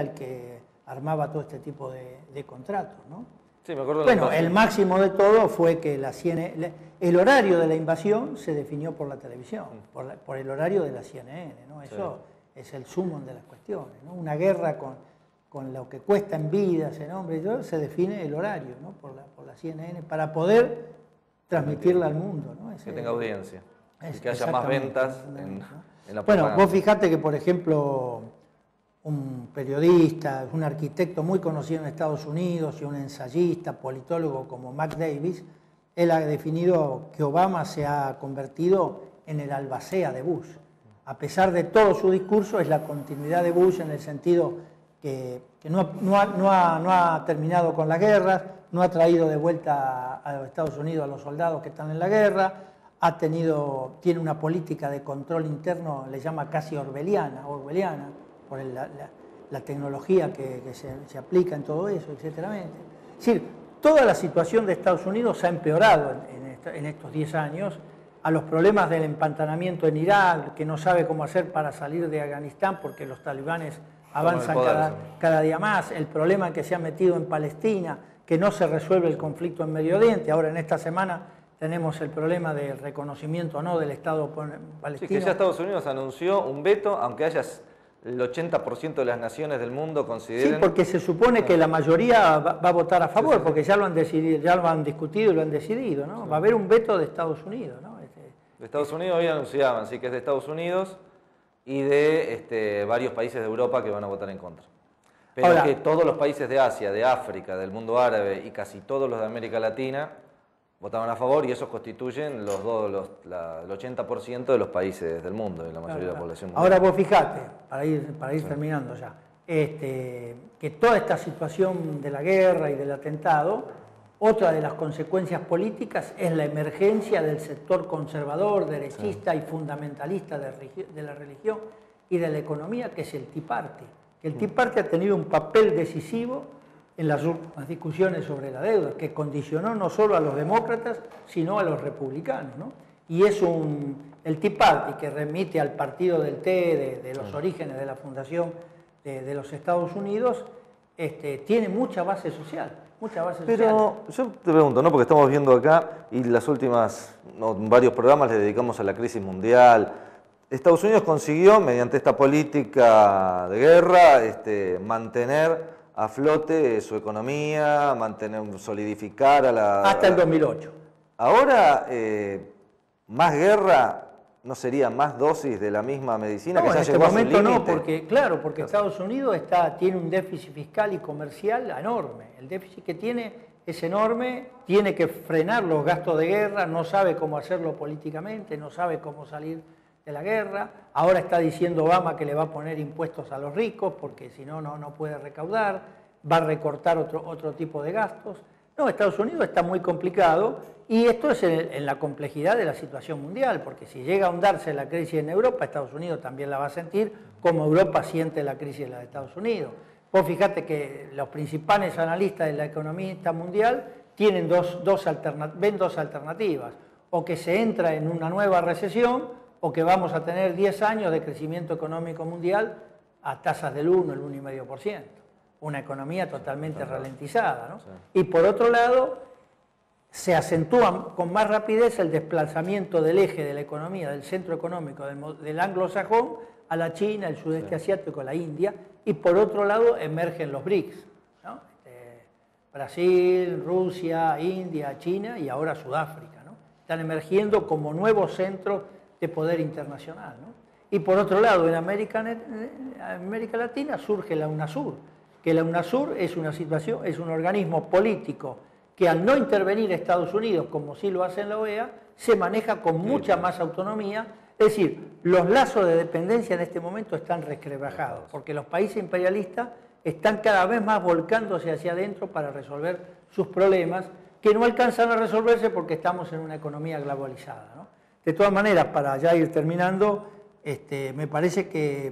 el que armaba todo este tipo de contratos, ¿no? Sí, me acuerdo. Bueno, el máximo de todo fue que el horario de la invasión se definió por la televisión, por el horario de la CNN, ¿no? Eso es el sumum de las cuestiones, ¿no? Una guerra con lo que cuesta en vidas, en hombres y todo, se define el horario, ¿no? por la CNN para poder transmitirla al mundo, ¿no? Que tenga audiencia, y que haya más ventas en la propaganda. Bueno, vos fijate que, por ejemplo, un periodista, un arquitecto muy conocido en Estados Unidos y un ensayista, politólogo como Mac Davis, él ha definido que Obama se ha convertido en el albacea de Bush. A pesar de todo su discurso, es la continuidad de Bush en el sentido que no ha terminado con las guerras, no ha traído de vuelta a los Estados Unidos a los soldados que están en la guerra, tiene una política de control interno, le llama casi orwelliana, por la tecnología que se aplica en todo eso, etcétera. Es decir, toda la situación de Estados Unidos ha empeorado en estos 10 años, a los problemas del empantanamiento en Irak, que no sabe cómo hacer para salir de Afganistán porque los talibanes avanzan cada día más, el problema que se ha metido en Palestina, que no se resuelve el conflicto en Medio Oriente. Ahora en esta semana tenemos el problema del reconocimiento o no del Estado palestino. Sí, que ya Estados Unidos anunció un veto, aunque haya el 80% de las naciones del mundo consideren... Sí, porque se supone que la mayoría va a votar a favor, porque ya lo han decidido, ya lo han discutido y lo han decidido, ¿no? Va a haber un veto de Estados Unidos, ¿no? De Estados Unidos hoy anunciaban, sí, que es de Estados Unidos y de varios países de Europa que van a votar en contra. Pero ahora, que todos los países de Asia, de África, del mundo árabe y casi todos los de América Latina votaban a favor, y esos constituyen el 80% de los países del mundo, de la mayoría de la población mundial. Ahora vos fijate, para ir terminando ya, que toda esta situación de la guerra y del atentado, otra de las consecuencias políticas es la emergencia del sector conservador, derechista y fundamentalista de la religión y de la economía, que es el Tea Party. El Tea Party ha tenido un papel decisivo en las discusiones sobre la deuda, que condicionó no solo a los demócratas, sino a los republicanos, ¿no? Y es el Tea Party, que remite al partido del té, de los orígenes de la fundación de los Estados Unidos, tiene mucha base social. Pero yo te pregunto, ¿no? Porque estamos viendo acá, y varios programas le dedicamos a la crisis mundial. Estados Unidos consiguió, mediante esta política de guerra, mantener a flote su economía, solidificar hasta el 2008. Ahora, más guerra, ¿no sería más dosis de la misma medicina? No, que ya en este llegó a su momento no, límite? porque Estados Unidos tiene un déficit fiscal y comercial enorme. El déficit que tiene es enorme, tiene que frenar los gastos de guerra, no sabe cómo hacerlo políticamente, no sabe cómo salir de la guerra. Ahora está diciendo Obama que le va a poner impuestos a los ricos porque si no, no puede recaudar, va a recortar otro tipo de gastos. No, Estados Unidos está muy complicado, y esto es en la complejidad de la situación mundial, porque si llega a ahondarse la crisis en Europa, Estados Unidos también la va a sentir, como Europa siente la crisis de Estados Unidos. Vos fijate que los principales analistas de la economía mundial tienen ven dos alternativas: o que se entra en una nueva recesión, o que vamos a tener 10 años de crecimiento económico mundial a tasas del 1, el 1,5%. Una economía totalmente ralentizada, ¿no? Sí. Y por otro lado, se acentúa con más rapidez el desplazamiento del eje de la economía, del centro económico del anglosajón a la China, el sudeste asiático, la India, y por otro lado emergen los BRICS, ¿no? Brasil, Rusia, India, China y ahora Sudáfrica, ¿no? Están emergiendo como nuevos centros de poder internacional, ¿no? Y por otro lado, en América Latina surge la UNASUR, que la UNASUR es un organismo político que, al no intervenir Estados Unidos, como sí lo hace en la OEA, se maneja con mucha más autonomía. Es decir, los lazos de dependencia en este momento están resquebrajados, porque los países imperialistas están cada vez más volcándose hacia adentro para resolver sus problemas, que no alcanzan a resolverse porque estamos en una economía globalizada, ¿no? De todas maneras, para ya ir terminando, me parece que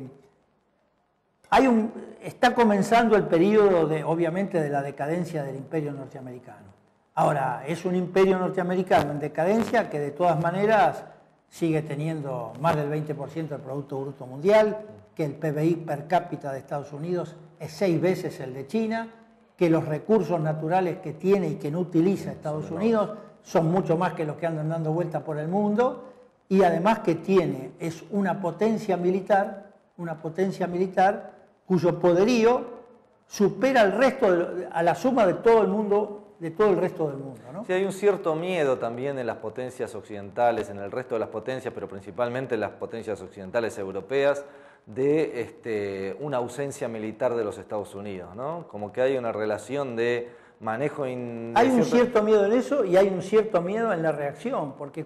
está comenzando el periodo, obviamente, de la decadencia del imperio norteamericano. Ahora, es un imperio norteamericano en decadencia que de todas maneras sigue teniendo más del 20% del Producto Bruto Mundial, que el PBI per cápita de Estados Unidos es 6 veces el de China, que los recursos naturales que tiene y que no utiliza Estados Unidos son mucho más que los que andan dando vueltas por el mundo, y además que es una potencia militar cuyo poderío supera a la suma de todo el mundo, de todo el resto del mundo, ¿no? Sí, hay un cierto miedo también en las potencias occidentales, en el resto de las potencias, pero principalmente en las potencias occidentales europeas, de una ausencia militar de los Estados Unidos, ¿no? Como que hay una relación de manejo... Hay un cierto miedo en eso y hay un cierto miedo en la reacción, porque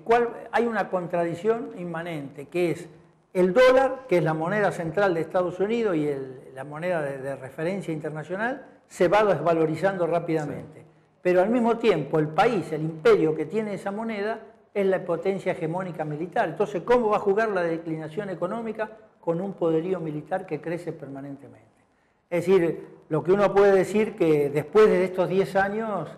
hay una contradicción inmanente, que es el dólar, que es la moneda central de Estados Unidos y la moneda de referencia internacional, se va desvalorizando rápidamente. Sí. Pero al mismo tiempo el país, el imperio que tiene esa moneda, es la potencia hegemónica militar. Entonces, ¿cómo va a jugar la declinación económica? Con un poderío militar que crece permanentemente. Es decir, lo que uno puede decir que después de estos 10 años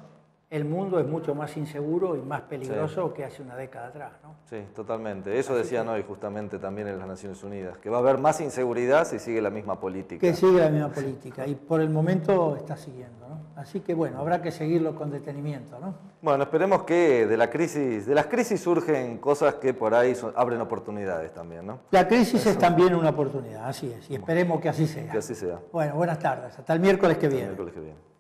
el mundo es mucho más inseguro y más peligroso que hace una década atrás, ¿no? Sí, totalmente. Eso decían hoy justamente también en las Naciones Unidas, que va a haber más inseguridad si sigue la misma política. Que sigue la misma política y por el momento está siguiendo, ¿no? Así que bueno, habrá que seguirlo con detenimiento, ¿no? Bueno, esperemos que de las crisis surgen cosas que por ahí abren oportunidades también, ¿no? La crisis es también una oportunidad, así es, y esperemos que así sea. Que así sea. Bueno, buenas tardes, hasta el miércoles que viene. Hasta el miércoles que viene.